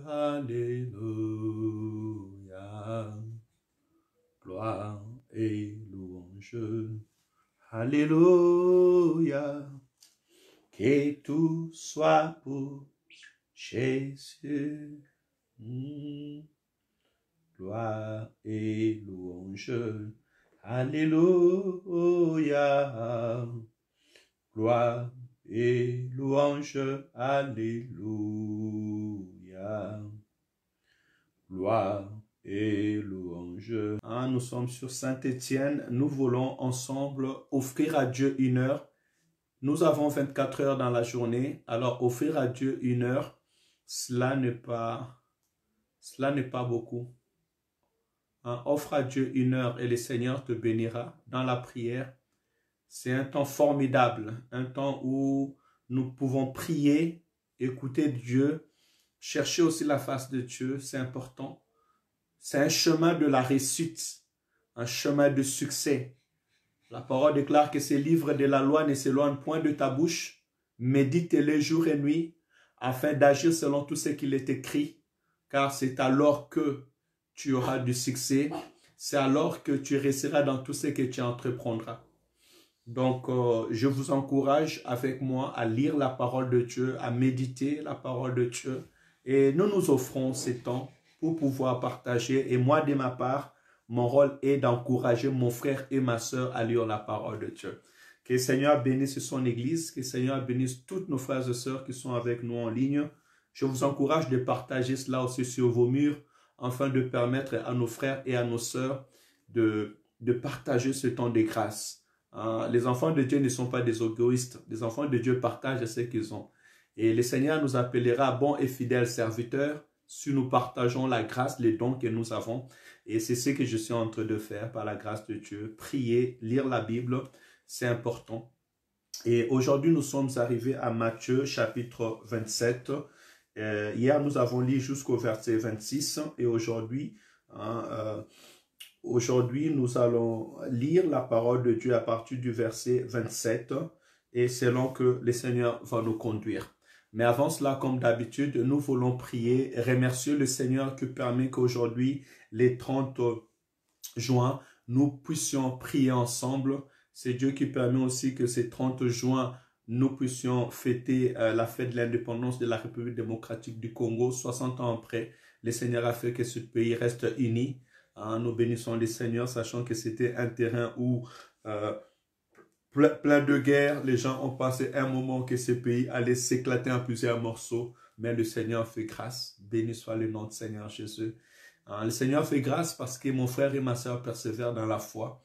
Alléluia. Gloire et louange. Alléluia. Que tout soit pour Jésus. Gloire et louange. Alléluia. Gloire et louange. Alléluia. Gloire et louange. Nous sommes sur Saint-Étienne. Nous voulons ensemble offrir à Dieu une heure. Nous avons 24 heures dans la journée. Alors offrir à Dieu une heure, cela n'est pas beaucoup. Offre à Dieu une heure et le Seigneur te bénira dans la prière. C'est un temps formidable, un temps où nous pouvons prier, écouter Dieu, chercher aussi la face de Dieu, c'est important. C'est un chemin de la réussite, un chemin de succès. La parole déclare que ces livres de la loi ne s'éloignent point de ta bouche. Médite-les jour et nuit, afin d'agir selon tout ce qu'il est écrit, car c'est alors que tu auras du succès, c'est alors que tu réussiras dans tout ce que tu entreprendras. Donc, je vous encourage avec moi à lire la parole de Dieu, à méditer la parole de Dieu. Et nous nous offrons ces temps pour pouvoir partager. Et moi, de ma part, mon rôle est d'encourager mon frère et ma soeur à lire la parole de Dieu. Que le Seigneur bénisse son Église, que le Seigneur bénisse tous nos frères et sœurs qui sont avec nous en ligne. Je vous encourage de partager cela aussi sur vos murs, afin de permettre à nos frères et à nos sœurs de partager ce temps de grâce. Les enfants de Dieu ne sont pas des égoïstes. Les enfants de Dieu partagent ce qu'ils ont. Et le Seigneur nous appellera bons et fidèles serviteurs si nous partageons la grâce, les dons que nous avons. Et c'est ce que je suis en train de faire par la grâce de Dieu. Prier, lire la Bible, c'est important. Et aujourd'hui, nous sommes arrivés à Matthieu chapitre 27. Hier, nous avons lu jusqu'au verset 26. Et aujourd'hui, nous allons lire la parole de Dieu à partir du verset 27. Et c'est là que le Seigneur va nous conduire. Mais avant cela, comme d'habitude, nous voulons prier, remercier le Seigneur qui permet qu'aujourd'hui, les 30 juin, nous puissions prier ensemble. C'est Dieu qui permet aussi que ces 30 juin, nous puissions fêter la fête de l'indépendance de la République démocratique du Congo. 60 ans après, le Seigneur a fait que ce pays reste uni. Nous bénissons le Seigneur, sachant que c'était un terrain où plein de guerres, les gens ont passé un moment que ce pays allait s'éclater en plusieurs morceaux, mais le Seigneur fait grâce. Béni soit le nom du Seigneur Jésus. Le Seigneur fait grâce parce que mon frère et ma soeur persévèrent dans la foi.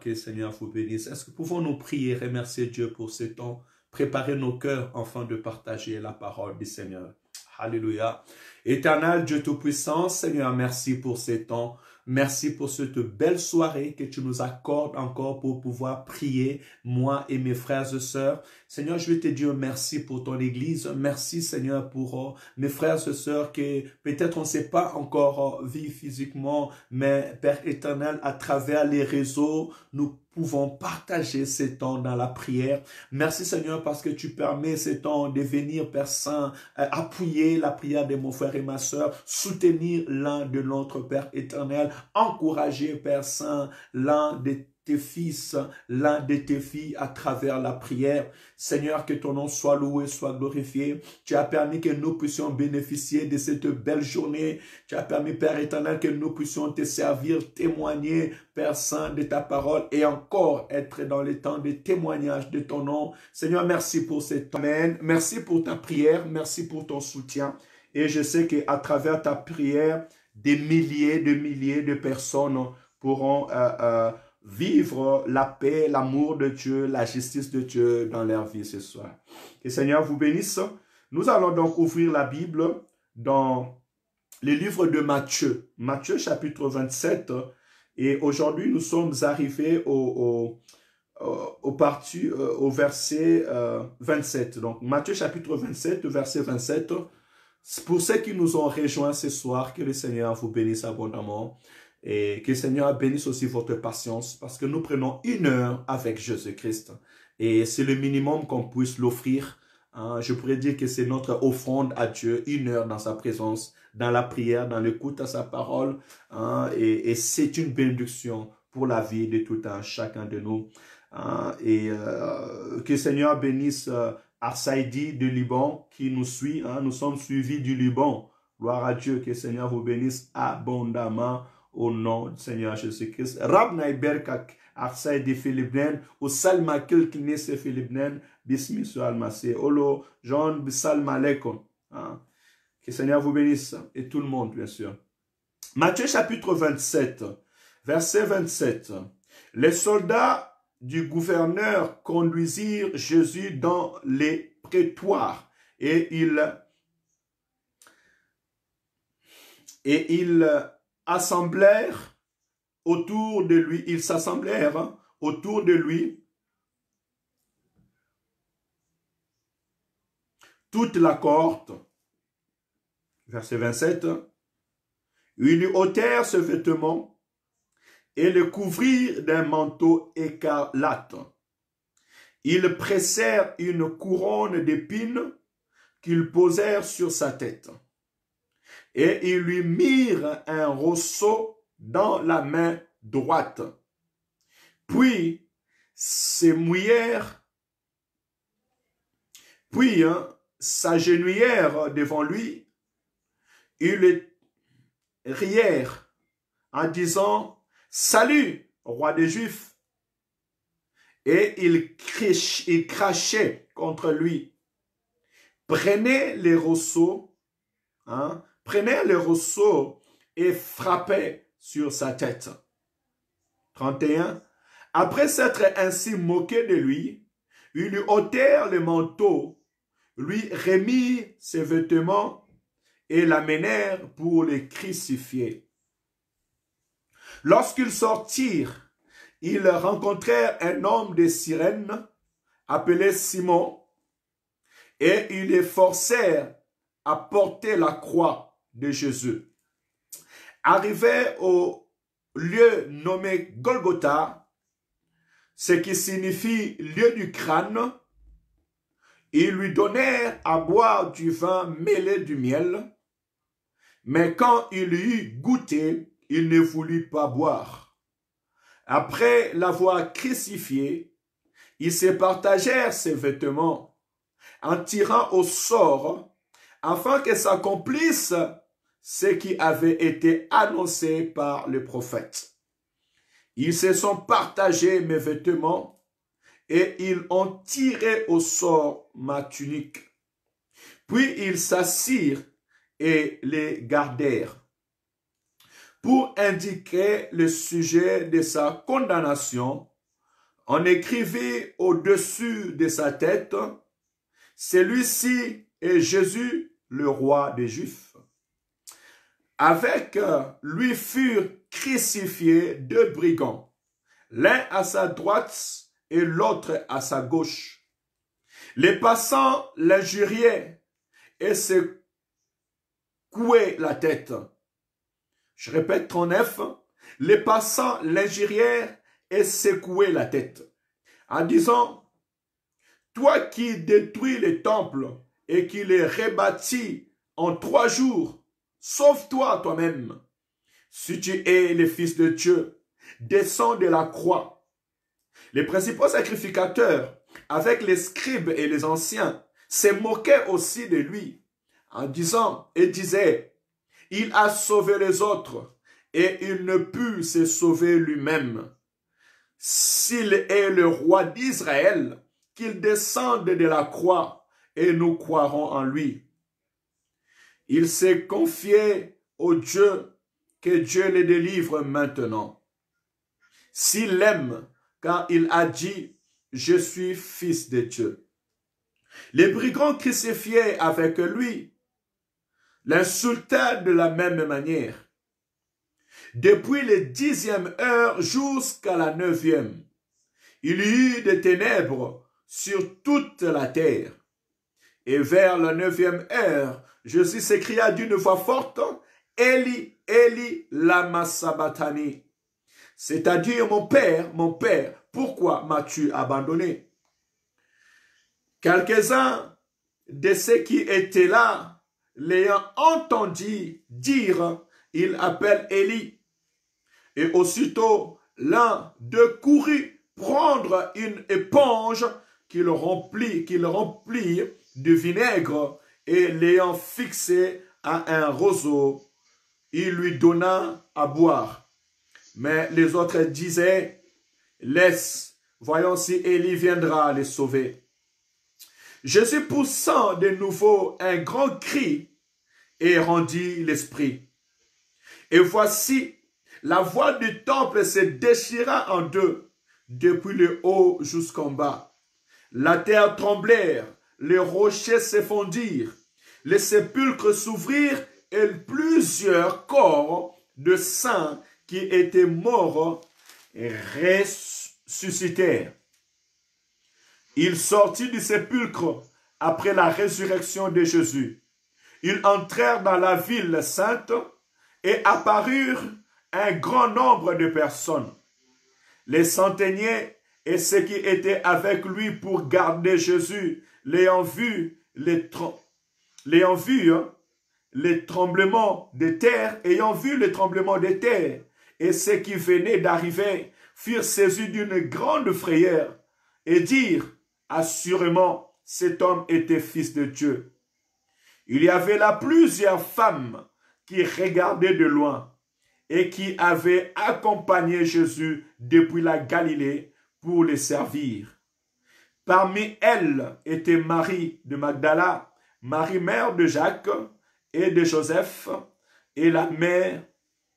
Que le Seigneur vous bénisse. Est-ce que pouvons-nous prier, remercier Dieu pour ce temps, préparer nos cœurs afin de partager la parole du Seigneur? Alléluia. Éternel Dieu Tout-Puissant, Seigneur, merci pour ces temps. Merci pour cette belle soirée que tu nous accordes encore pour pouvoir prier, moi et mes frères et sœurs. Seigneur, je veux te dire merci pour ton Église. Merci, Seigneur, pour mes frères et sœurs que peut-être on ne sait pas encore vivre physiquement, mais Père éternel, à travers les réseaux, nous pouvons partager ces temps dans la prière. Merci Seigneur parce que tu permets ces temps de venir, Père Saint, appuyer la prière de mon frère et ma soeur, soutenir l'un de l'autre, Père éternel, encourager, Père Saint, l'un de tes fils, l'un de tes filles à travers la prière. Seigneur, que ton nom soit loué, soit glorifié. Tu as permis que nous puissions bénéficier de cette belle journée. Tu as permis, Père éternel, que nous puissions te servir, témoigner, Père Saint, de ta parole et encore être dans le temps de témoignage de ton nom. Seigneur, merci pour cet temps. Amen. Merci pour ta prière. Merci pour ton soutien. Et je sais qu'à travers ta prière, des milliers de personnes pourront vivre la paix, l'amour de Dieu, la justice de Dieu dans leur vie ce soir. Que le Seigneur vous bénisse. Nous allons donc ouvrir la Bible dans le livre de Matthieu. Matthieu chapitre 27. Et aujourd'hui, nous sommes arrivés au verset 27. Donc, Matthieu chapitre 27, verset 27. Pour ceux qui nous ont rejoints ce soir, que le Seigneur vous bénisse abondamment. Et que le Seigneur bénisse aussi votre patience parce que nous prenons une heure avec Jésus-Christ. Et c'est le minimum qu'on puisse l'offrir Hein, je pourrais dire que c'est notre offrande à Dieu, 1 heure dans sa présence, dans la prière, dans l'écoute à sa parole. Hein, et c'est une bénédiction pour la vie de tout un chacun de nous. Hein, et que le Seigneur bénisse Arsaïdi du Liban qui nous suit. Hein, nous sommes suivis du Liban. Gloire à Dieu, que le Seigneur vous bénisse abondamment au nom du Seigneur Jésus-Christ. Rab Naïberkak Arsaïdi Philibnen, ou Salmakil Kinese Philibnen, Bismi sur Almasé, Olo, John Bissalm Aleikum. Hein. Que le Seigneur vous bénisse et tout le monde, bien sûr. Matthieu chapitre 27, verset 27. Les soldats du gouverneur conduisirent Jésus dans les prétoires et ils assemblèrent autour de lui, ils s'assemblèrent autour de lui toute la cohorte. Verset 27. Ils lui ôtèrent ce vêtement et le couvrirent d'un manteau écarlate. Ils pressèrent une couronne d'épines qu'ils posèrent sur sa tête. Et ils lui mirent un rosseau dans la main droite. Puis s'agenouillèrent devant lui. Ils le rièrent en disant « Salut, roi des Juifs !» Et ils crachaient contre lui. Prenez les rosseaux, et frappaient sur sa tête. 31. Après s'être ainsi moqué de lui, ils lui ôtèrent le manteau, lui remirent ses vêtements et l'amenèrent pour le crucifier. Lorsqu'ils sortirent, ils rencontrèrent un homme de Cyrène appelé Simon et ils les forcèrent à porter la croix de Jésus. Arrivés au lieu nommé Golgotha, ce qui signifie lieu du crâne, ils lui donnèrent à boire du vin mêlé du miel, mais quand il eut goûté, il ne voulut pas boire. Après l'avoir crucifié, ils se partagèrent ses vêtements en tirant au sort afin que s'accomplisse ce qui avait été annoncé par le prophète. Ils se sont partagés mes vêtements et ils ont tiré au sort ma tunique. Puis ils s'assirent et les gardèrent. Pour indiquer le sujet de sa condamnation, on écrivait au-dessus de sa tête « Celui-ci est Jésus, le roi des Juifs ». Avec lui furent crucifiés 2 brigands, l'un à sa droite et l'autre à sa gauche. Les passants l'injuriaient et se couaient la tête. Je répète 39, les passants l'injurièrent et secouaient la tête, en disant, « Toi qui détruis les temples et qui les rebâtis en 3 jours, sauve-toi toi-même. Si tu es le Fils de Dieu, descends de la croix. » Les principaux sacrificateurs, avec les scribes et les anciens, se moquaient aussi de lui, en disant et disaient, « Il a sauvé les autres, et il ne put se sauver lui-même. S'il est le roi d'Israël, qu'il descende de la croix, et nous croirons en lui. » Il s'est confié au Dieu, que Dieu le délivre maintenant. S'il l'aime, car il a dit, « Je suis fils de Dieu. » Les brigands crucifiés avec lui l'insultaient de la même manière. Depuis la 10e heure jusqu'à la 9e, il y eut des ténèbres sur toute la terre. Et vers la 9e heure, Jésus s'écria d'une voix forte, « Eli, Eli, lama sabachthani » c'est-à-dire, mon Père, pourquoi m'as-tu abandonné? Quelques-uns de ceux qui étaient là, l'ayant entendu dire, il appelle Élie. Et aussitôt, l'un d'eux courut prendre une éponge qu'il remplit de vinaigre et l'ayant fixé à un roseau, il lui donna à boire. Mais les autres disaient, laisse, voyons si Élie viendra les sauver. Jésus poussant de nouveau un grand cri et rendit l'esprit. Et voici, la voie du temple se déchira en deux, depuis le haut jusqu'en bas. La terre tremblèrent, les rochers se fondirent, les sépulcres s'ouvrirent et plusieurs corps de saints qui étaient morts ressuscitèrent. Ils sortirent du sépulcre après la résurrection de Jésus. Ils entrèrent dans la ville sainte et apparurent un grand nombre de personnes. Les centeniers et ceux qui étaient avec lui pour garder Jésus, l'ayant vu les tremblements de terre, et ceux qui venaient d'arriver furent saisis d'une grande frayeur et dirent, assurément, cet homme était fils de Dieu. Il y avait là plusieurs femmes qui regardaient de loin et qui avaient accompagné Jésus depuis la Galilée pour les servir. Parmi elles était Marie de Magdala, Marie mère de Jacques et de Joseph, et la mère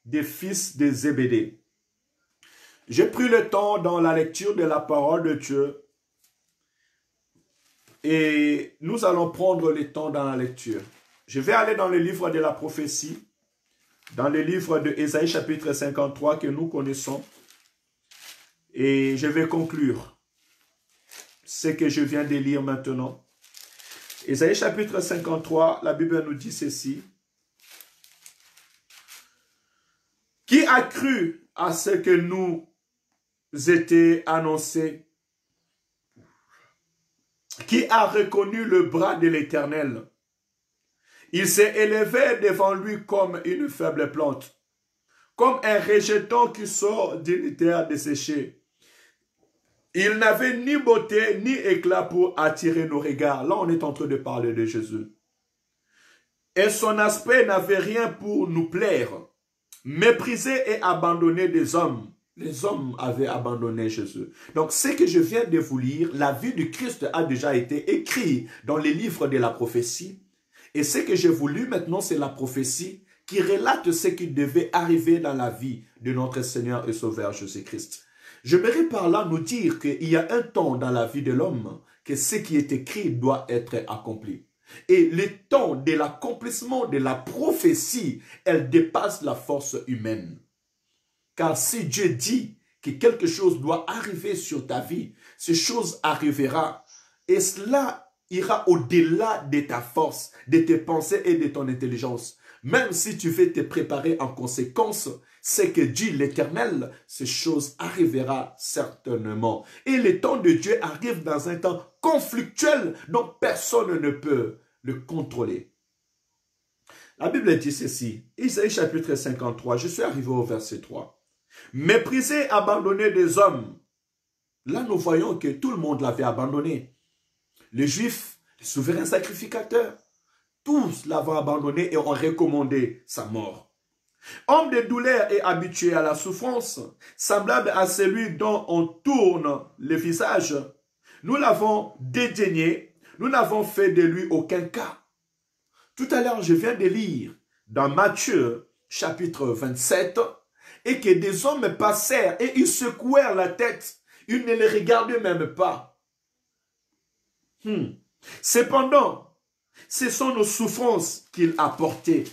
des fils de Zébédée. J'ai pris le temps dans la lecture de la parole de Dieu et nous allons prendre le temps dans la lecture. Je vais aller dans le livre de la prophétie, dans le livre de Ésaïe chapitre 53 que nous connaissons, et je vais conclure ce que je viens de lire maintenant. Ésaïe chapitre 53, la Bible nous dit ceci. Qui a cru à ce que nous était annoncé? Qui a reconnu le bras de l'Éternel? Il s'est élevé devant lui comme une faible plante, comme un rejeton qui sort d'une terre desséchée. Il n'avait ni beauté ni éclat pour attirer nos regards. Là, on est en train de parler de Jésus. Et son aspect n'avait rien pour nous plaire. Méprisé et abandonné des hommes. Les hommes avaient abandonné Jésus. Donc, ce que je viens de vous lire, la vie du Christ a déjà été écrite dans les livres de la prophétie. Et ce que j'ai voulu maintenant, c'est la prophétie qui relate ce qui devait arriver dans la vie de notre Seigneur et Sauveur Jésus-Christ. J'aimerais par là nous dire qu'il y a un temps dans la vie de l'homme que ce qui est écrit doit être accompli. Et le temps de l'accomplissement de la prophétie, elle dépasse la force humaine. Car si Dieu dit que quelque chose doit arriver sur ta vie, cette chose arrivera. Et cela ira au-delà de ta force, de tes pensées et de ton intelligence. Même si tu veux te préparer en conséquence, c'est que dit l'Éternel, ces choses arrivera certainement. Et le temps de Dieu arrive dans un temps conflictuel dont personne ne peut le contrôler. La Bible dit ceci, Isaïe chapitre 53, je suis arrivé au verset 3. Méprisé, abandonné des hommes. Là, nous voyons que tout le monde l'avait abandonné. Les Juifs, les souverains sacrificateurs, tous l'avaient abandonné et ont recommandé sa mort. Homme de douleur et habitué à la souffrance, semblable à celui dont on tourne le visage, nous l'avons dédaigné, nous n'avons fait de lui aucun cas. Tout à l'heure, je viens de lire dans Matthieu, chapitre 27, et que des hommes passèrent et ils secouèrent la tête, ils ne les regardaient même pas. Cependant, ce sont nos souffrances qu'il a portées.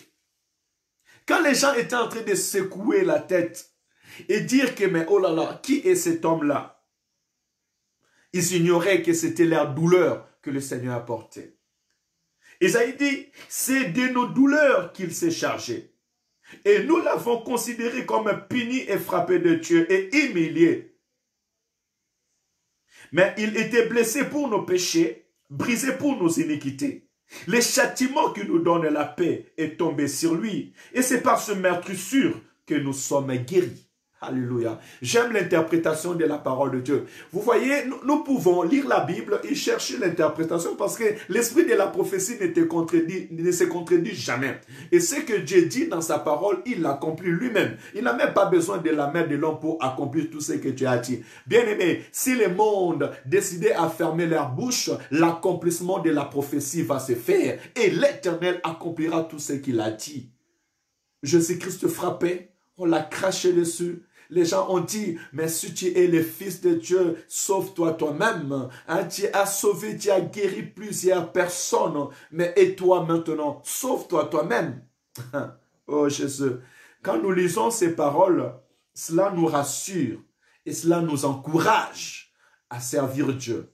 Quand les gens étaient en train de secouer la tête et dire que, mais oh là là, qui est cet homme-là? Ils ignoraient que c'était leur douleur que le Seigneur a portée. Isaïe dit, c'est de nos douleurs qu'il s'est chargé. Et nous l'avons considéré comme puni et frappé de Dieu et humilié. Mais il était blessé pour nos péchés, brisé pour nos iniquités. Le châtiment qui nous donne la paix est tombé sur lui. Et c'est par ce meurtrissure que nous sommes guéris. Alléluia. J'aime l'interprétation de la parole de Dieu. Vous voyez, nous pouvons lire la Bible et chercher l'interprétation parce que l'esprit de la prophétie ne se contredit jamais. Et ce que Dieu dit dans sa parole, il l'accomplit lui-même. Il n'a même pas besoin de la main de l'homme pour accomplir tout ce que Dieu a dit. Bien aimé, si le monde décidait à fermer leur bouche, l'accomplissement de la prophétie va se faire et l'Éternel accomplira tout ce qu'il a dit. Jésus-Christ frappé, on l'a craché dessus. Les gens ont dit, mais si tu es le Fils de Dieu, sauve-toi toi-même. Hein, tu as sauvé, tu as guéri plusieurs personnes. Mais et toi maintenant, sauve-toi toi-même. Oh Jésus, quand nous lisons ces paroles, cela nous rassure et cela nous encourage à servir Dieu.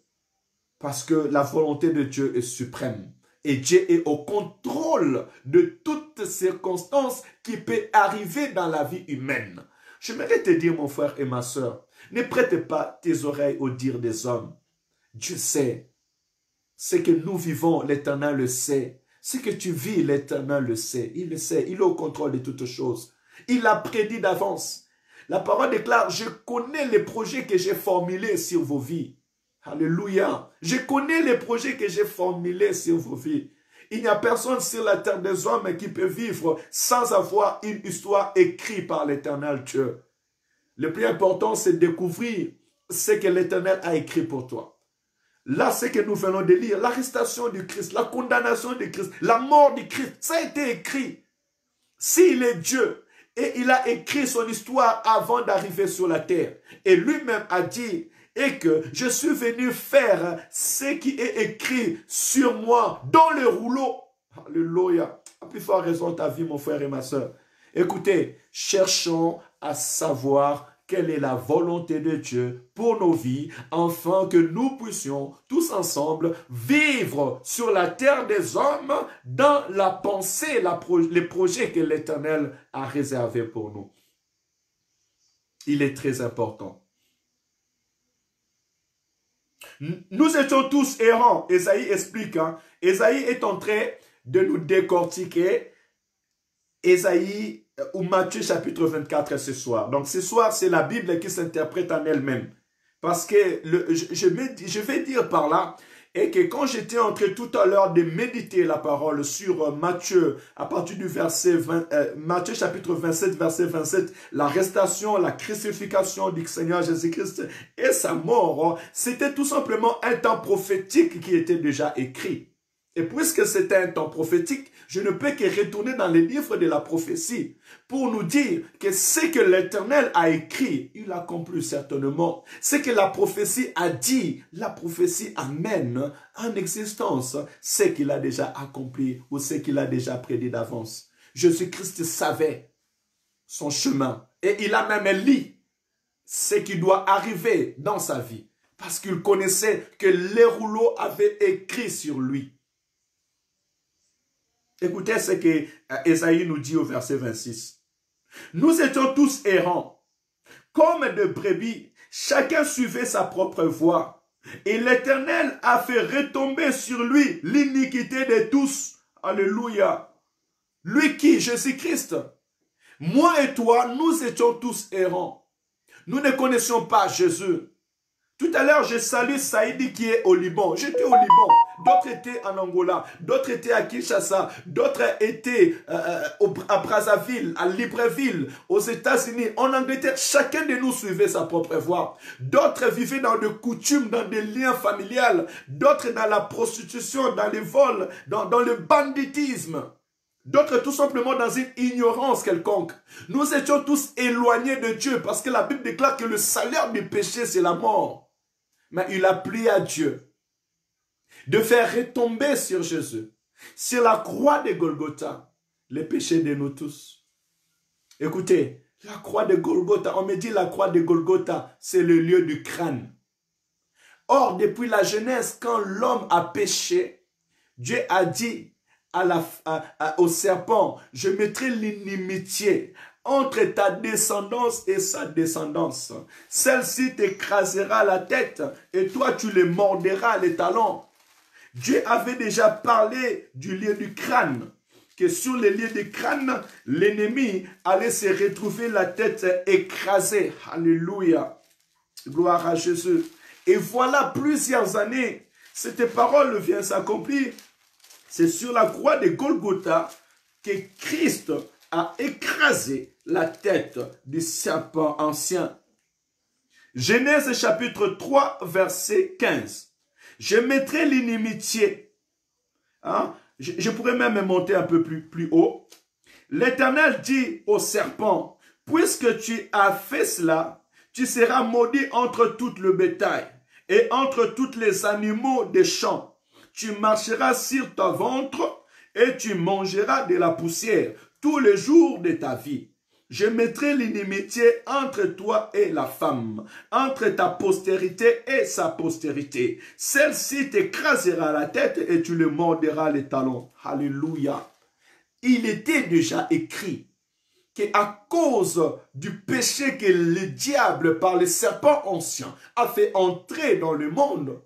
Parce que la volonté de Dieu est suprême. Et Dieu est au contrôle de toutes circonstances qui peuvent arriver dans la vie humaine. J'aimerais te dire, mon frère et ma soeur, ne prête pas tes oreilles au dire des hommes. Dieu sait. Ce que nous vivons, l'Éternel le sait. Ce que tu vis, l'Éternel le sait. Il le sait. Il est au contrôle de toutes choses. Il l'a prédit d'avance. La parole déclare, je connais les projets que j'ai formulés sur vos vies. Alléluia. Je connais les projets que j'ai formulés sur vos vies. Il n'y a personne sur la terre des hommes qui peut vivre sans avoir une histoire écrite par l'Éternel Dieu. Le plus important, c'est de découvrir ce que l'Éternel a écrit pour toi. Là, ce que nous venons de lire, l'arrestation du Christ, la condamnation du Christ, la mort du Christ, ça a été écrit. S'il est Dieu et il a écrit son histoire avant d'arriver sur la terre, et lui-même a dit, et que je suis venu faire ce qui est écrit sur moi dans le rouleau. Alléluia. À plus forte raison ta vie, mon frère et ma soeur. Écoutez, cherchons à savoir quelle est la volonté de Dieu pour nos vies, afin que nous puissions tous ensemble vivre sur la terre des hommes dans la pensée, les projets que l'Éternel a réservés pour nous. Il est très important. Nous étions tous errants. Ésaïe explique. Ésaïe est en train de nous décortiquer Ésaïe ou Matthieu chapitre 24 ce soir. Donc ce soir, c'est la Bible qui s'interprète en elle-même. Parce que je vais dire par là, et que quand j'étais en train tout à l'heure de méditer la parole sur Matthieu, à partir du verset Matthieu chapitre 27, verset 27, l'arrestation, la crucifixion du Seigneur Jésus-Christ et sa mort, c'était tout simplement un temps prophétique qui était déjà écrit. Et puisque c'était un temps prophétique, je ne peux que retourner dans les livres de la prophétie pour nous dire que ce que l'Éternel a écrit, il accomplit certainement. Ce que la prophétie a dit, la prophétie amène en existence ce qu'il a déjà accompli ou ce qu'il a déjà prédit d'avance. Jésus-Christ savait son chemin et il a même lu ce qui doit arriver dans sa vie parce qu'il connaissait que les rouleaux avaient écrit sur lui. Écoutez ce que Ésaïe nous dit au verset 26. Nous étions tous errants, comme de brebis, chacun suivait sa propre voie. Et l'Éternel a fait retomber sur lui l'iniquité de tous. Alléluia. Lui qui, Jésus-Christ. Moi et toi, nous étions tous errants. Nous ne connaissions pas Jésus. Tout à l'heure, je salue Saïdi qui est au Liban. J'étais au Liban. D'autres étaient en Angola. D'autres étaient à Kinshasa. D'autres étaient à Brazzaville, à Libreville, aux États-Unis, en Angleterre. Chacun de nous suivait sa propre voie. D'autres vivaient dans des coutumes, dans des liens familiales. D'autres dans la prostitution, dans les vols, dans le banditisme. D'autres tout simplement dans une ignorance quelconque. Nous étions tous éloignés de Dieu parce que la Bible déclare que le salaire du péché c'est la mort. Mais il a plu à Dieu de faire retomber sur Jésus, sur la croix de Golgotha, les péchés de nous tous. Écoutez, la croix de Golgotha, on me dit la croix de Golgotha, c'est le lieu du crâne. Or, depuis la Genèse, quand l'homme a péché, Dieu a dit au serpent, je mettrai l'inimitié entre ta descendance et sa descendance. Celle-ci t'écrasera la tête et toi tu les mordras les talons. Dieu avait déjà parlé du lieu du crâne, que sur le lieu du crâne, l'ennemi allait se retrouver la tête écrasée. Alléluia. Gloire à Jésus. Et voilà plusieurs années, cette parole vient s'accomplir. C'est sur la croix de Golgotha que Christ a écrasé la tête du serpent ancien. Genèse chapitre 3, verset 15. Je mettrai l'inimitié. Hein? Je pourrais même monter un peu plus haut. L'Éternel dit au serpent, puisque tu as fait cela, tu seras maudit entre tout le bétail et entre tous les animaux des champs. Tu marcheras sur ton ventre et tu mangeras de la poussière tous les jours de ta vie. Je mettrai l'inimitié entre toi et la femme, entre ta postérité et sa postérité. Celle-ci t'écrasera la tête et tu le mordras les talons. Alléluia. Il était déjà écrit qu'à cause du péché que le diable, par le serpent ancien, a fait entrer dans le monde,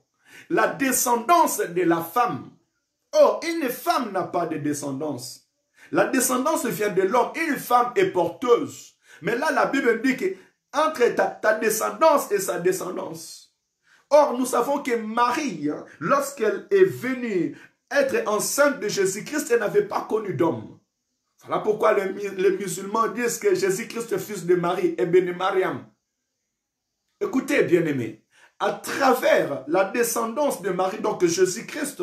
la descendance de la femme. Or, une femme n'a pas de descendance. La descendance vient de l'homme. Une femme est porteuse. Mais là, la Bible dit que entre ta descendance et sa descendance. Or, nous savons que Marie, lorsqu'elle est venue être enceinte de Jésus-Christ, elle n'avait pas connu d'homme. Voilà pourquoi les musulmans disent que Jésus-Christ est fils de Marie et béni Mariam. Écoutez, bien-aimés, à travers la descendance de Marie, donc Jésus-Christ,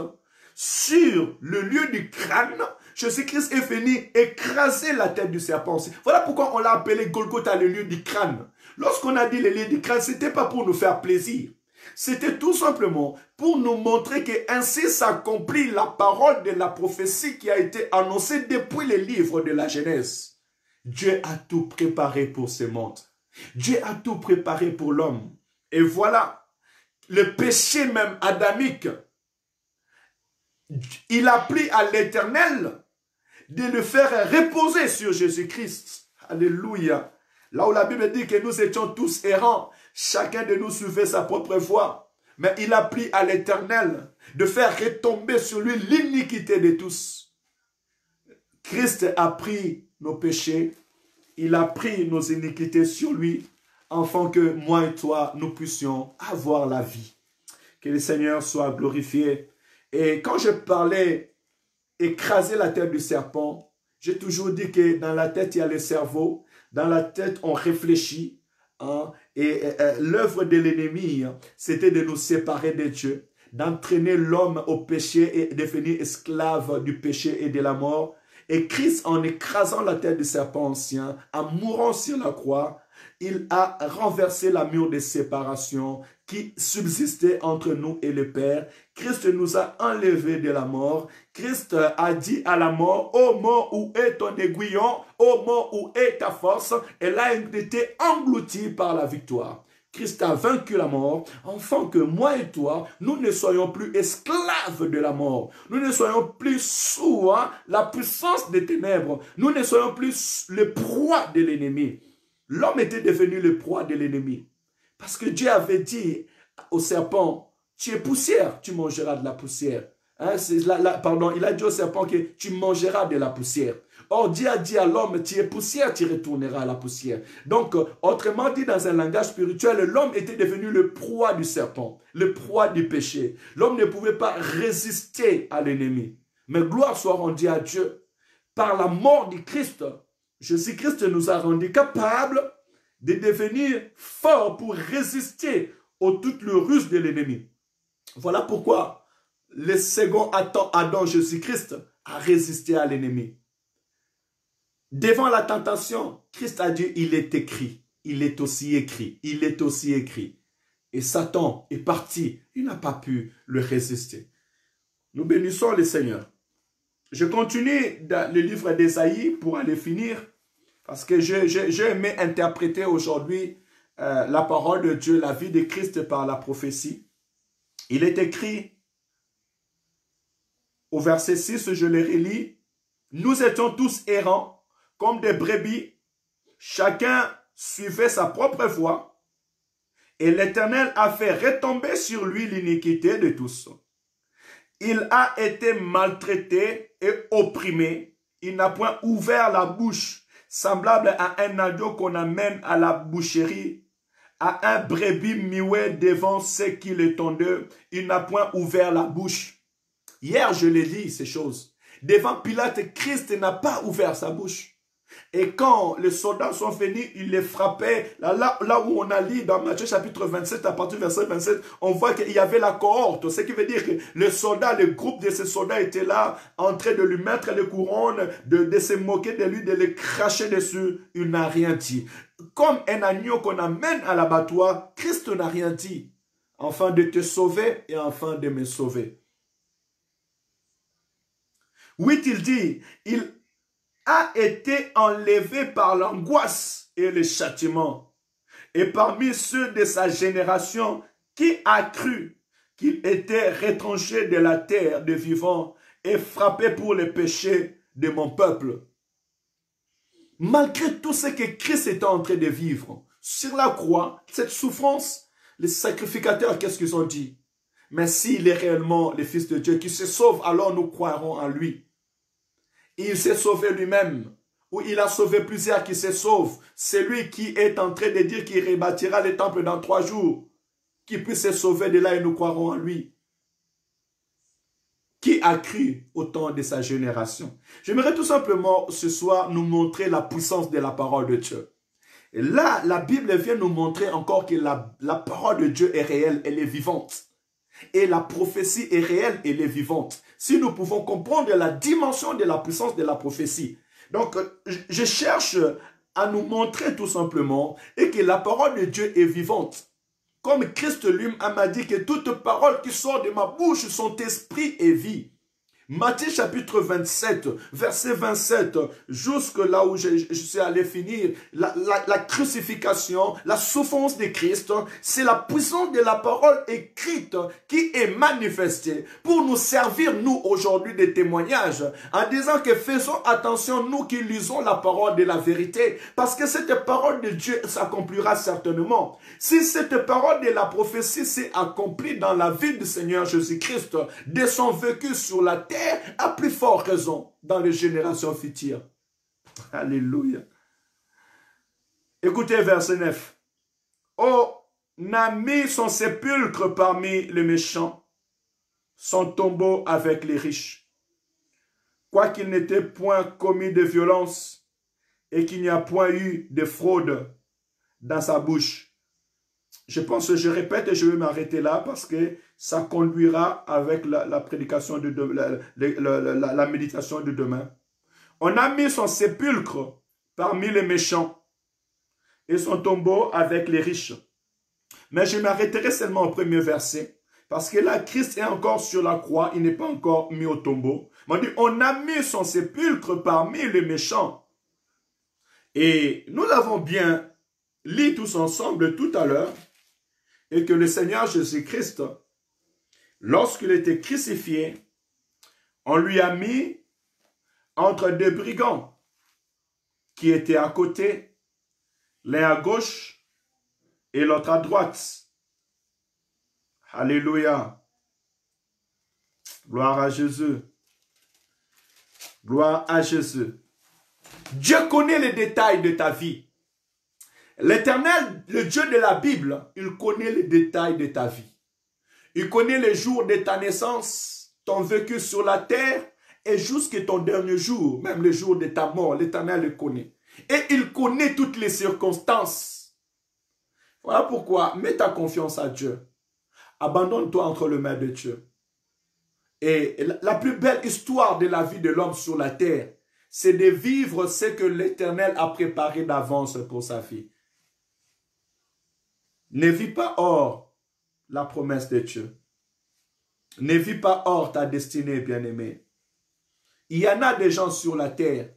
sur le lieu du crâne, Jésus-Christ est venu écraser la tête du serpent. Voilà pourquoi on l'a appelé Golgotha, le lieu du crâne. Lorsqu'on a dit le lieu du crâne, ce n'était pas pour nous faire plaisir. C'était tout simplement pour nous montrer que ainsi s'accomplit la parole de la prophétie qui a été annoncée depuis les livres de la Genèse. Dieu a tout préparé pour ce monde. Dieu a tout préparé pour l'homme. Et voilà, le péché même adamique, il a pris à l'Éternel de le faire reposer sur Jésus-Christ. Alléluia. Là où la Bible dit que nous étions tous errants, chacun de nous suivait sa propre voie. Mais il a pris à l'Éternel de faire retomber sur lui l'iniquité de tous. Christ a pris nos péchés, il a pris nos iniquités sur lui, afin que moi et toi, nous puissions avoir la vie. Que le Seigneur soit glorifié. Et quand je parlais écraser la tête du serpent, j'ai toujours dit que dans la tête, il y a le cerveau. Dans la tête, on réfléchit. Hein, et l'œuvre de l'ennemi, c'était de nous séparer de Dieu, d'entraîner l'homme au péché et devenir esclave du péché et de la mort. Et Christ, en écrasant la tête du serpent ancien, en mourant sur la croix, il a renversé la mur de séparation qui subsistait entre nous et le Père. Christ nous a enlevés de la mort. Christ a dit à la mort, ô mort, où est ton aiguillon? Ô mort, où est ta force? Elle a été engloutie par la victoire. Christ a vaincu la mort, afin que moi et toi, nous ne soyons plus esclaves de la mort. Nous ne soyons plus sous la puissance des ténèbres. Nous ne soyons plus le proie de l'ennemi. L'homme était devenu le proie de l'ennemi. Parce que Dieu avait dit au serpent, tu es poussière, tu mangeras de la poussière. Hein, pardon, il a dit au serpent que tu mangeras de la poussière. Or, Dieu a dit à l'homme, tu es poussière, tu retourneras à la poussière. Donc, autrement dit, dans un langage spirituel, l'homme était devenu le proie du serpent, le proie du péché. L'homme ne pouvait pas résister à l'ennemi. Mais gloire soit rendue à Dieu. Par la mort du Christ, Jésus-Christ nous a rendus capables de devenir forts pour résister aux toutes les ruses de l'ennemi. Voilà pourquoi le second Adam, Jésus-Christ, a résisté à l'ennemi. Devant la tentation, Christ a dit, il est écrit, il est aussi écrit, il est aussi écrit. Et Satan est parti, il n'a pas pu le résister. Nous bénissons le Seigneur. Je continue dans le livre d'Ésaïe pour aller finir, parce que j'ai aimé interpréter aujourd'hui la parole de Dieu, la vie de Christ par la prophétie. Il est écrit au verset 6, je le relis, « Nous étions tous errants, comme des brebis, chacun suivait sa propre voie, et l'Éternel a fait retomber sur lui l'iniquité de tous. Il a été maltraité et opprimé. Il n'a point ouvert la bouche, semblable à un agneau qu'on amène à la boucherie, à un brebis muet devant ceux qui l'étendent. Il n'a point ouvert la bouche. Hier, je l'ai dit, ces choses. Devant Pilate, Christ n'a pas ouvert sa bouche. Et quand les soldats sont venus, ils les frappaient. Là où on a lu dans Matthieu chapitre 27, à partir du verset 27, on voit qu'il y avait la cohorte. Ce qui veut dire que les soldats, le groupe de ces soldats étaient là, en train de lui mettre les couronnes, de se moquer de lui, de le cracher dessus. Il n'a rien dit. Comme un agneau qu'on amène à l'abattoir, Christ n'a rien dit. Afin de te sauver et afin de me sauver. Oui, il dit, il a été enlevé par l'angoisse et le châtiment. Et parmi ceux de sa génération, qui a cru qu'il était retranché de la terre des vivants et frappé pour les péchés de mon peuple. Malgré tout ce que Christ était en train de vivre, sur la croix, cette souffrance, les sacrificateurs, qu'est-ce qu'ils ont dit? Mais s'il est réellement le Fils de Dieu qui se sauve, alors nous croirons en lui. Il s'est sauvé lui-même, ou il a sauvé plusieurs qui se sauvent. C'est lui qui est en train de dire qu'il rebâtira le temple dans 3 jours. Qui puisse se sauver de là et nous croirons en lui. Qui a cru au temps de sa génération? J'aimerais tout simplement ce soir nous montrer la puissance de la parole de Dieu. Et là, la Bible vient nous montrer encore que la parole de Dieu est réelle, elle est vivante. Et la prophétie est réelle, elle est vivante. Si nous pouvons comprendre la dimension de la puissance de la prophétie. Donc, je cherche à nous montrer tout simplement et que la parole de Dieu est vivante. Comme Christ lui m'a dit que toute parole qui sort de ma bouche sont esprit et vie. Matthieu chapitre 27, verset 27, jusque là où je suis allé finir, la crucifixion, la souffrance de Christ, c'est la puissance de la parole écrite qui est manifestée pour nous servir, nous, aujourd'hui, de témoignages, en disant que faisons attention, nous qui lisons la parole de la vérité, parce que cette parole de Dieu s'accomplira certainement. Si cette parole de la prophétie s'est accomplie dans la vie du Seigneur Jésus-Christ, de son vécu sur la terre, à plus forte raison dans les générations futures. Alléluia. Écoutez verset 9. On a mis son sépulcre parmi les méchants, son tombeau avec les riches. Quoiqu'il n'était point commis de violence et qu'il n'y a point eu de fraude dans sa bouche. Je pense que je répète et je vais m'arrêter là parce que ça conduira avec la prédication de la méditation de demain. On a mis son sépulcre parmi les méchants et son tombeau avec les riches. Mais je m'arrêterai seulement au premier verset parce que là, Christ est encore sur la croix, il n'est pas encore mis au tombeau. On dit, on a mis son sépulcre parmi les méchants. Et nous l'avons bien lu tous ensemble tout à l'heure. Et que le Seigneur Jésus-Christ, lorsqu'il était crucifié, on lui a mis entre 2 brigands qui étaient à côté, l'un à gauche et l'autre à droite. Alléluia. Gloire à Jésus. Gloire à Jésus. Dieu connaît les détails de ta vie. L'Éternel, le Dieu de la Bible, il connaît les détails de ta vie. Il connaît les jours de ta naissance, ton vécu sur la terre et jusqu'à ton dernier jour, même le jour de ta mort, l'Éternel le connaît. Et il connaît toutes les circonstances. Voilà pourquoi, mets ta confiance à Dieu. Abandonne-toi entre les mains de Dieu. Et la plus belle histoire de la vie de l'homme sur la terre, c'est de vivre ce que l'Éternel a préparé d'avance pour sa vie. Ne vis pas hors la promesse de Dieu. Ne vis pas hors ta destinée, bien-aimé. Il y en a des gens sur la terre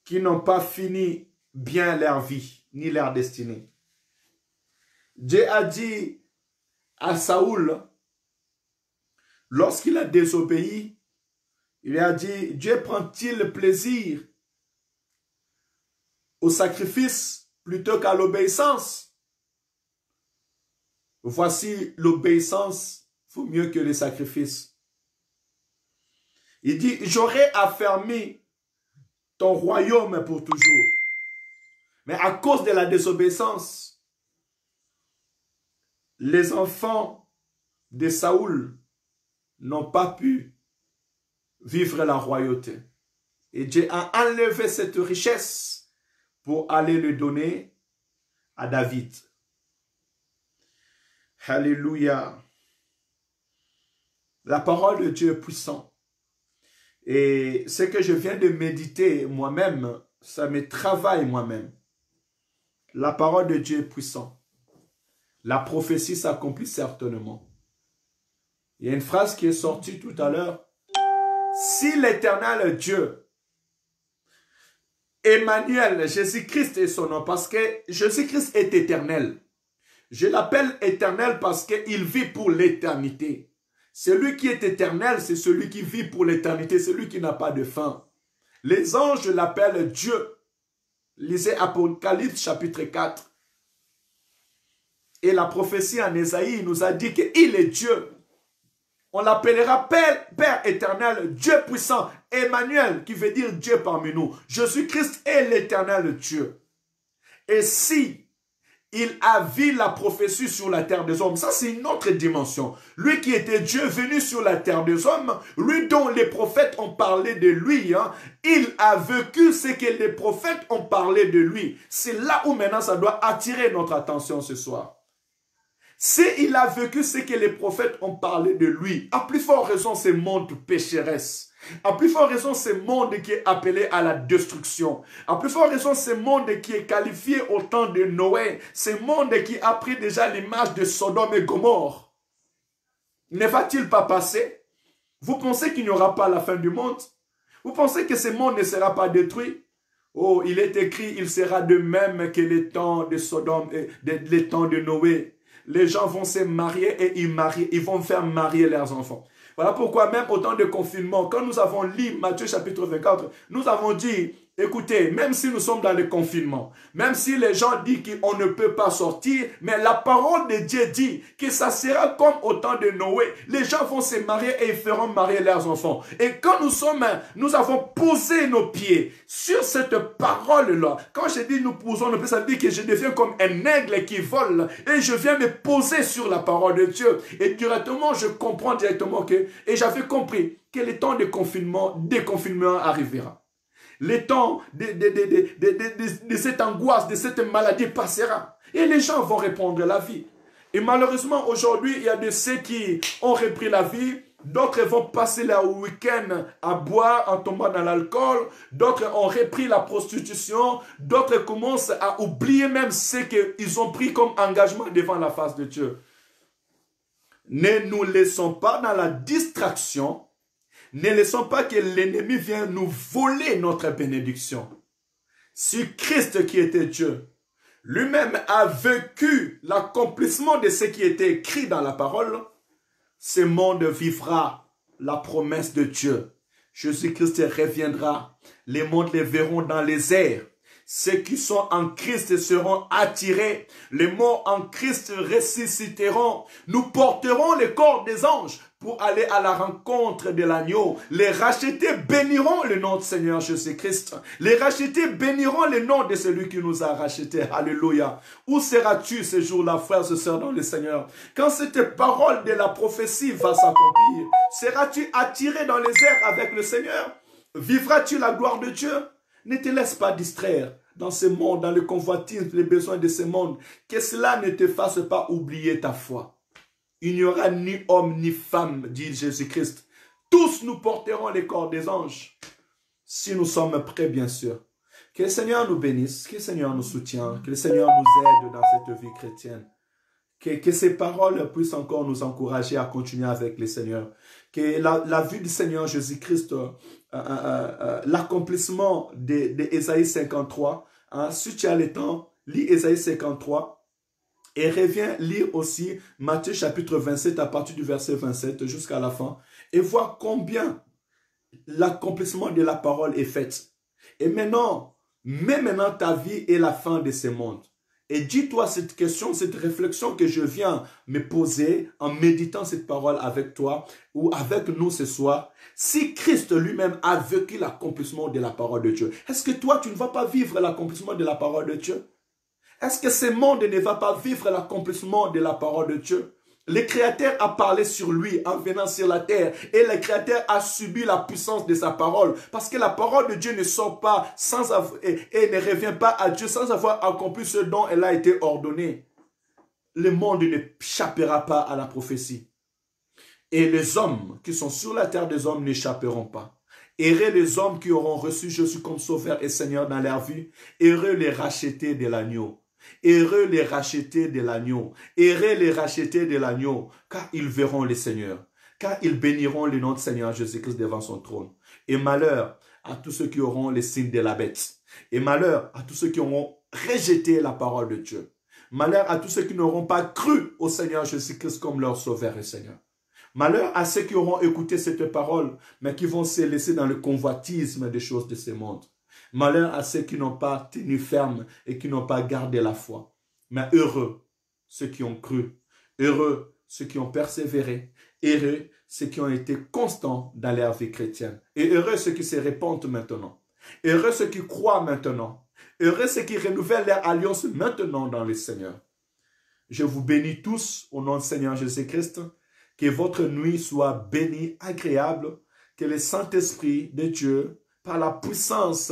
qui n'ont pas fini bien leur vie, ni leur destinée. Dieu a dit à Saoul, lorsqu'il a désobéi, il a dit, Dieu prend-il plaisir au sacrifice plutôt qu'à l'obéissance? Voici l'obéissance vaut mieux que les sacrifices. Il dit, j'aurais affermi ton royaume pour toujours. Mais à cause de la désobéissance, les enfants de Saoul n'ont pas pu vivre la royauté. Et Dieu a enlevé cette richesse pour aller le donner à David. Alléluia. La parole de Dieu est puissante. Et ce que je viens de méditer moi-même, ça me travaille moi-même. La parole de Dieu est puissante. La prophétie s'accomplit certainement. Il y a une phrase qui est sortie tout à l'heure. Si l'Éternel Dieu, Emmanuel, Jésus-Christ est son nom, parce que Jésus-Christ est éternel. Je l'appelle éternel parce qu'il vit pour l'éternité. Celui qui est éternel, c'est celui qui vit pour l'éternité, celui qui n'a pas de fin. Les anges l'appellent Dieu. Lisez Apocalypse chapitre 4. Et la prophétie en Ésaïe nous a dit qu'il est Dieu. On l'appellera Père éternel, Dieu puissant, Emmanuel, qui veut dire Dieu parmi nous. Jésus-Christ est l'éternel Dieu. Et si il a vu la prophétie sur la terre des hommes, ça c'est une autre dimension. Lui qui était Dieu venu sur la terre des hommes, lui dont les prophètes ont parlé de lui, il a vécu ce que les prophètes ont parlé de lui. C'est là où maintenant ça doit attirer notre attention ce soir. S'il a vécu ce que les prophètes ont parlé de lui, à plus forte raison ce monde pécheresse, à plus forte raison ce monde qui est appelé à la destruction, à plus forte raison ce monde qui est qualifié au temps de Noé, ce monde qui a pris déjà l'image de Sodome et Gomorrhe, ne va-t-il pas passer? Vous pensez qu'il n'y aura pas la fin du monde? Vous pensez que ce monde ne sera pas détruit? Oh, il est écrit, il sera de même que les temps de Sodome et les temps de Noé. Les gens vont se marier et ils vont faire marier leurs enfants. Voilà pourquoi même au temps de confinement, quand nous avons lu Matthieu chapitre 24, nous avons dit, écoutez, même si nous sommes dans le confinement, même si les gens disent qu'on ne peut pas sortir, mais la parole de Dieu dit que ça sera comme au temps de Noé. Les gens vont se marier et ils feront marier leurs enfants. Et quand nous avons posé nos pieds sur cette parole-là, quand je dis nous posons nos pieds, ça veut dire que je deviens comme un aigle qui vole et je viens me poser sur la parole de Dieu. Et directement, je comprends directement et j'avais compris que le temps de déconfinement arrivera. Le temps de cette angoisse, de cette maladie passera. Et les gens vont reprendre la vie. Et malheureusement, aujourd'hui, il y a de ceux qui ont repris la vie. D'autres vont passer leur week-end à boire en tombant dans l'alcool. D'autres ont repris la prostitution. D'autres commencent à oublier même ce qu'ils ont pris comme engagement devant la face de Dieu. Ne nous laissons pas dans la distraction. Ne laissons pas que l'ennemi vienne nous voler notre bénédiction. Si Christ qui était Dieu, lui-même a vécu l'accomplissement de ce qui était écrit dans la parole, ce monde vivra la promesse de Dieu. Jésus-Christ reviendra. Les mondes les verront dans les airs. Ceux qui sont en Christ seront attirés. Les morts en Christ ressusciteront. Nous porterons les corps des anges pour aller à la rencontre de l'agneau. Les rachetés béniront le nom de Seigneur Jésus-Christ. Les rachetés béniront le nom de celui qui nous a rachetés. Alléluia. Où seras-tu ce jour-là, frères et sœurs dans le Seigneur? Quand cette parole de la prophétie va s'accomplir, seras-tu attiré dans les airs avec le Seigneur? Vivras-tu la gloire de Dieu? Ne te laisse pas distraire dans ce monde, dans le convoitisme, les besoins de ce monde. Que cela ne te fasse pas oublier ta foi. Il n'y aura ni homme ni femme, dit Jésus-Christ. Tous nous porterons les corps des anges. Si nous sommes prêts, bien sûr. Que le Seigneur nous bénisse, que le Seigneur nous soutienne, que le Seigneur nous aide dans cette vie chrétienne. Que ces paroles puissent encore nous encourager à continuer avec le Seigneur. Que la vue du Seigneur Jésus-Christ, l'accomplissement d'Ésaïe 53, si tu as le temps, lis Ésaïe 53 et reviens lire aussi Matthieu chapitre 27 à partir du verset 27 jusqu'à la fin et vois combien l'accomplissement de la parole est fait. Et maintenant, mets maintenant ta vie et la fin de ce monde. Et dis-toi cette question, cette réflexion que je viens me poser en méditant cette parole avec toi ou avec nous ce soir. Si Christ lui-même a vécu l'accomplissement de la parole de Dieu, est-ce que toi, tu ne vas pas vivre l'accomplissement de la parole de Dieu? Est-ce que ce monde ne va pas vivre l'accomplissement de la parole de Dieu? Le Créateur a parlé sur lui en venant sur la terre et le Créateur a subi la puissance de sa parole parce que la parole de Dieu ne sort pas sans et ne revient pas à Dieu sans avoir accompli ce dont elle a été ordonnée. Le monde ne échappera pas à la prophétie. Et les hommes qui sont sur la terre des hommes n'échapperont pas. Heureux les hommes qui auront reçu Jésus comme sauveur et Seigneur dans leur vie. Heureux les rachetés de l'agneau. Heureux les rachetés de l'agneau. Heureux les rachetés de l'agneau, car ils verront le Seigneur. Car ils béniront le nom de Seigneur Jésus-Christ devant son trône. Et malheur à tous ceux qui auront les signes de la bête. Et malheur à tous ceux qui auront rejeté la parole de Dieu. Malheur à tous ceux qui n'auront pas cru au Seigneur Jésus-Christ comme leur sauveur et Seigneur. Malheur à ceux qui auront écouté cette parole, mais qui vont se laisser dans le convoitisme des choses de ce monde. Malheur à ceux qui n'ont pas tenu ferme et qui n'ont pas gardé la foi. Mais heureux ceux qui ont cru, heureux ceux qui ont persévéré, heureux ceux qui ont été constants dans leur vie chrétienne. Et heureux ceux qui se répandent maintenant. Heureux ceux qui croient maintenant. Heureux ceux qui renouvellent leur alliance maintenant dans le Seigneur. Je vous bénis tous au nom du Seigneur Jésus-Christ. Que votre nuit soit bénie, agréable. Que le Saint-Esprit de Dieu, par la puissance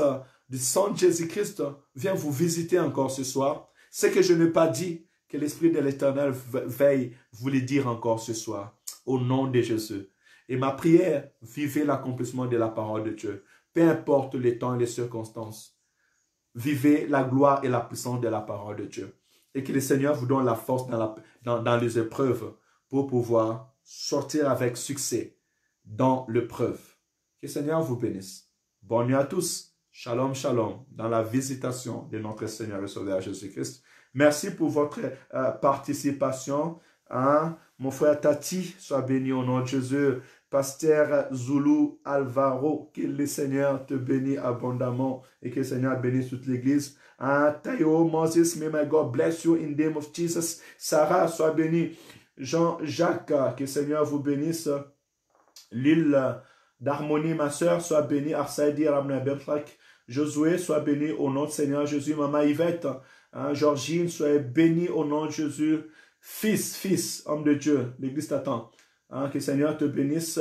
du sang de Jésus-Christ, vienne vous visiter encore ce soir. Ce que je n'ai pas dit, que l'Esprit de l'Éternel veille vous le dire encore ce soir. Au nom de Jésus. Et ma prière, vivez l'accomplissement de la parole de Dieu. Peu importe les temps et les circonstances. Vivez la gloire et la puissance de la parole de Dieu. Et que le Seigneur vous donne la force dans les épreuves pour pouvoir sortir avec succès dans l'épreuve. Que le Seigneur vous bénisse. Bonne nuit à tous. Shalom, shalom, dans la visitation de notre Seigneur et Sauveur Jésus-Christ. Merci pour votre participation. Hein? Mon frère Tati, sois béni au nom de Jésus. Pasteur Zulu Alvaro, que le Seigneur te bénisse abondamment et que le Seigneur bénisse toute l'église. Tayo Moses, may my God bless you in the name of Jesus. Sarah, sois béni. Jean-Jacques, que le Seigneur vous bénisse. L'île d'harmonie, ma soeur, sois bénie. Arsaïdi, Ramna Bertrak. Josué, sois béni au nom de Seigneur Jésus. Maman Yvette, Georgine, sois bénie au nom de Jésus. Fils, homme de Dieu, l'église t'attend. Que le Seigneur te bénisse,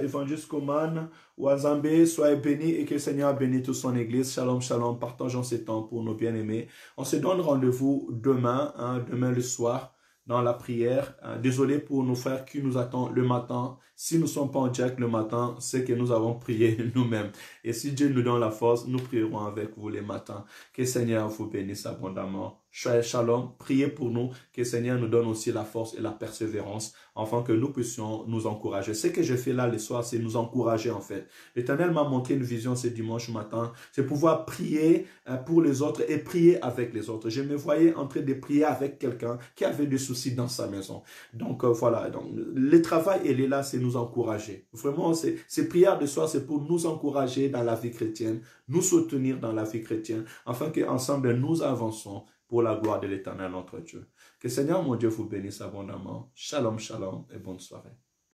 évangéliste Koman, Ouazambé, sois béni et que le Seigneur bénisse toute son église. Shalom, shalom, partageons ces temps pour nos bien-aimés. On se donne rendez-vous demain, demain le soir, dans la prière. Désolé pour nos frères qui nous attendent le matin. Si nous ne sommes pas en direct le matin, c'est que nous avons prié nous-mêmes. Et si Dieu nous donne la force, nous prierons avec vous les matins. Que le Seigneur vous bénisse abondamment. Shalom, priez pour nous, que le Seigneur nous donne aussi la force et la persévérance, afin que nous puissions nous encourager. Ce que je fais là le soir, c'est nous encourager en fait. L'Éternel m'a montré une vision ce dimanche matin, c'est pouvoir prier pour les autres et prier avec les autres. Je me voyais en train de prier avec quelqu'un qui avait des soucis dans sa maison. Donc voilà, donc, le travail, il est là, c'est nous encourager. Vraiment, ces prières de soir, c'est pour nous encourager dans la vie chrétienne, nous soutenir dans la vie chrétienne, afin qu'ensemble nous avançons pour la gloire de l'Éternel notre Dieu. Que le Seigneur mon Dieu vous bénisse abondamment. Shalom, shalom et bonne soirée.